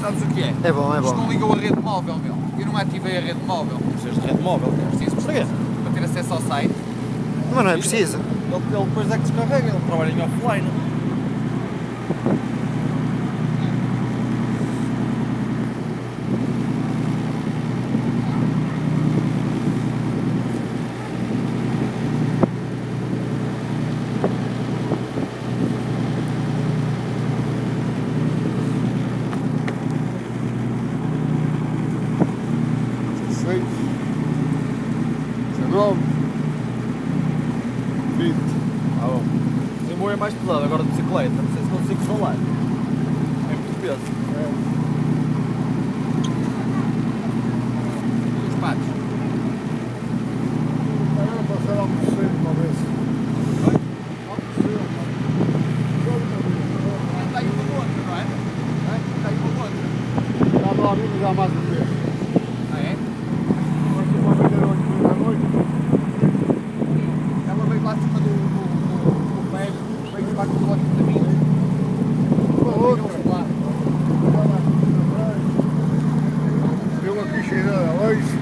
Sabes o que é? É bom, é Isto bom. não ligou a rede móvel, meu. Eu não ativei a rede móvel. Precisas de rede móvel. Preciso Porquê? para ter acesso ao site. Mas não é preciso. Ele depois é que descarrega, ele trabalha em offline. Ah, bom. Desemboio é mais pesado, agora de bicicleta, não sei se consigo falar. É muito peso. E os patos. Está aí uma outra, não é? Está aí uma outra. Já para mim já mais uma vez. Ah, é? Agora que vai vender hoje à noite. Ela veio lá de cima do pé, veio debaixo do lote da minha. Outra. Lá. Eu aqui cheirando a hoje.